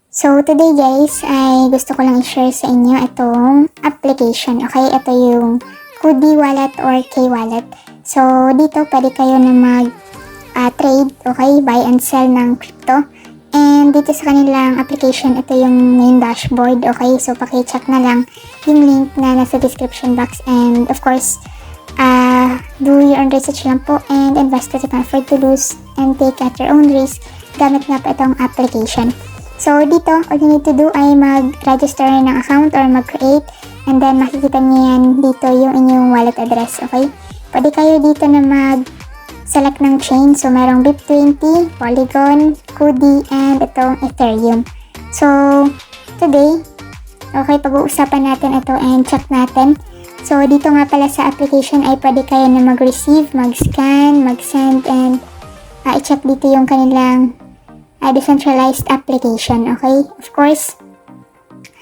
So, today guys, ay gusto ko lang i-share sa inyo itong application. Okay, ito yung Kudi Wallet or K-Wallet. So, dito pwede kayo na mag-trade, okay, buy and sell ng crypto. And dito sa kanilang application, ito yung main dashboard, okay. So, paki-check na lang yung link na nasa description box. And of course, do your own research lang po and invest as you can afford to lose and take at your own risk gamit nga po itong application. So, dito, all you need to do ay mag-register ng account or mag-create and then makikita niyo yan dito yung inyong wallet address, okay? Pwede kayo dito na mag-select ng chain. So, merong BIP20, Polygon, Kudi, and itong Ethereum. So, today, okay, pag-uusapan natin ito and check natin. So, dito nga pala sa application ay pwede kayo na mag-receive, mag-scan, mag-send, and i-check dito yung kanilang decentralized application, okay? Of course,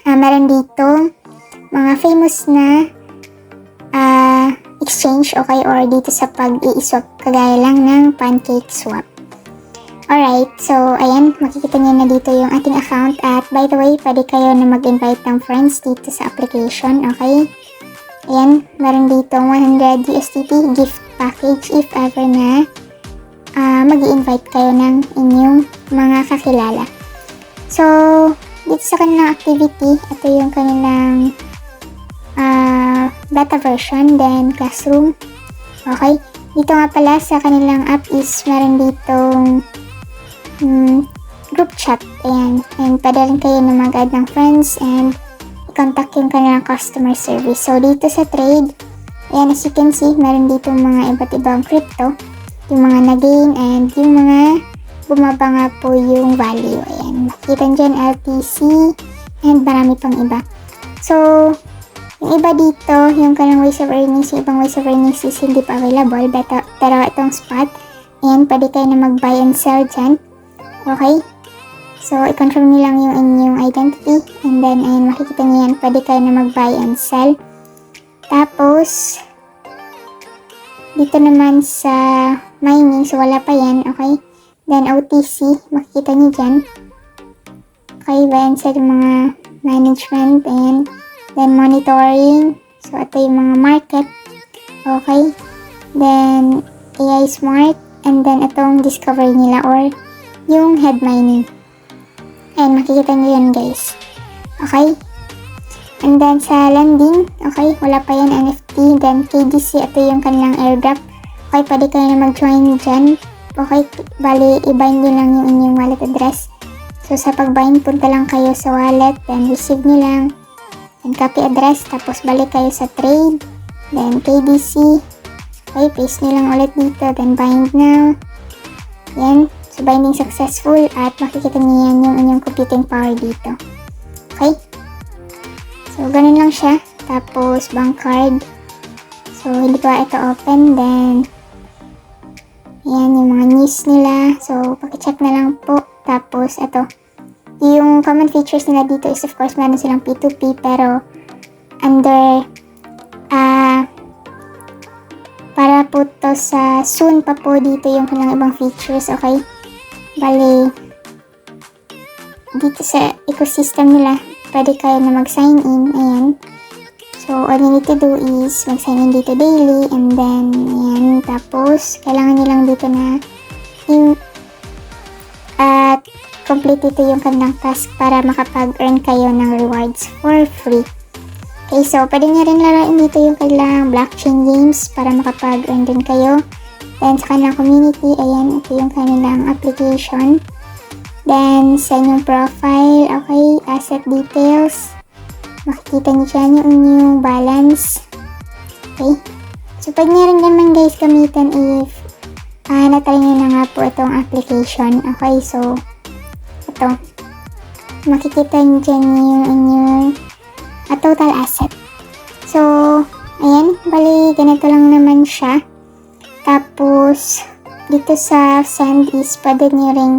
meron dito mga famous na exchange, okay? Or dito sa pag-i-swap, kagaya lang ng PancakeSwap. Alright, so ayan, makikita niyo na dito yung ating account. At by the way, pwede kayo na mag-invite ng friends dito sa application, okay? Ayan, meron dito 100 USDT gift package if ever na mag-i-invite kayo ng inyong mga kakilala. So, dito sa kanilang activity, ito yung kanilang beta version, then classroom. Okay, dito nga pala sa kanilang app is meron ditong group chat. Ayan, and pwede rin kayo na mag-add ng friends and i-contact yung kanilang customer service. So, dito sa trade, ayan, as you can see, meron dito mga iba't ibang crypto, yung mga na-gain and yung mga bumaba nga po yung value. Ayan, makikita dyan LTC and marami pang iba. So, yung iba dito, yung kanilang ways of earnings, yung ibang ways of earnings is hindi pa available, pero itong spot, ayan, pwede kayo na mag-buy and sell dyan. Okay? So, i-confirm nyo lang yung inyong identity and then, ayan, makikita nyo yan, pwede kayo na mag-buy and sell. Tapos, dito naman sa mining, so wala pa yan, okay? Then OTC, makikita nyo dyan. Okay, buy and sell yung mga management and then monitoring. So, ito yung mga market. Okay. Then, AI Smart. And then, itong discovery nila or yung head mining. Ayan, makikita nyo yan guys. Okay. And then, sa lending, okay, wala pa yan NFT. Then, KDC, ito yung kanilang airdrop. Okay, pwede kayo na mag-join dyan. Okay, bali, i-bind nyo lang yung inyong wallet address. So, sa pag-bind, punta lang kayo sa wallet, then receive nyo lang. Then, copy address, tapos balik kayo sa trade. Then, KDC. Okay, paste nyo lang ulit dito, then bind now. Yan, so binding successful at makikita nyo yan yung inyong computing power dito. Okay? So, ganun lang siya. Tapos, bank card. So, hindi ko ito open. Then, ayan, yung mga news nila. So, pakicheck na lang po. Tapos, ito. Yung common features nila dito is, of course, meron silang P2P. Pero, under, para po to sa soon pa po dito yung kanilang ibang features. Okay? Bali, dito sa ecosystem nila, pwede kayo na mag-sign in. Ayan. So, all you need to do is mag-sign in dito daily. And then, ayan. Tapos, kailangan nilang dito na complete ito yung kanilang task para makapag-earn kayo ng rewards for free. Okay, so, pwede nyo rin laruin dito yung kanilang blockchain games para makapag-earn din kayo. Then, sa kanilang community, ayan, ito yung kanilang application. Then, sa inyong profile, okay, asset details. Makikita nyo dyan yung inyong balance. Okay. So, pwede nyo rin naman guys gamitin if natry nyo na nga po itong application. Okay, so, ito. Makikita nyo dyan yung inyong total asset. So, ayan, bali, ganito lang naman siya. Tapos, dito sa send is pwede nyo rin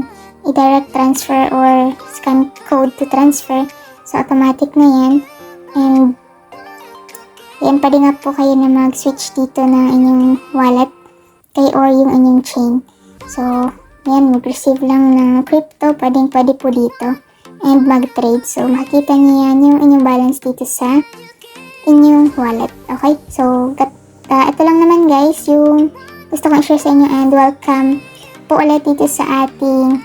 i-direct transfer or scan code to transfer. So, automatic na yan. And, yan, pwede nga po kayo na mag-switch dito ng inyong wallet or yung inyong chain. So, yan, mag-receive lang ng crypto. Pwede po dito. and mag-trade. So, makikita niyo yan yung inyong balance dito sa inyong wallet. Okay? So, ito lang naman guys yung gusto kong i-share sa inyo, and welcome po ulit dito sa ating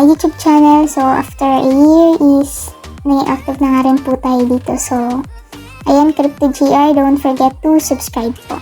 YouTube channel. So, after a year is naging active na nga rin po tayo dito. So, ayan, CryptoGR, don't forget to subscribe po.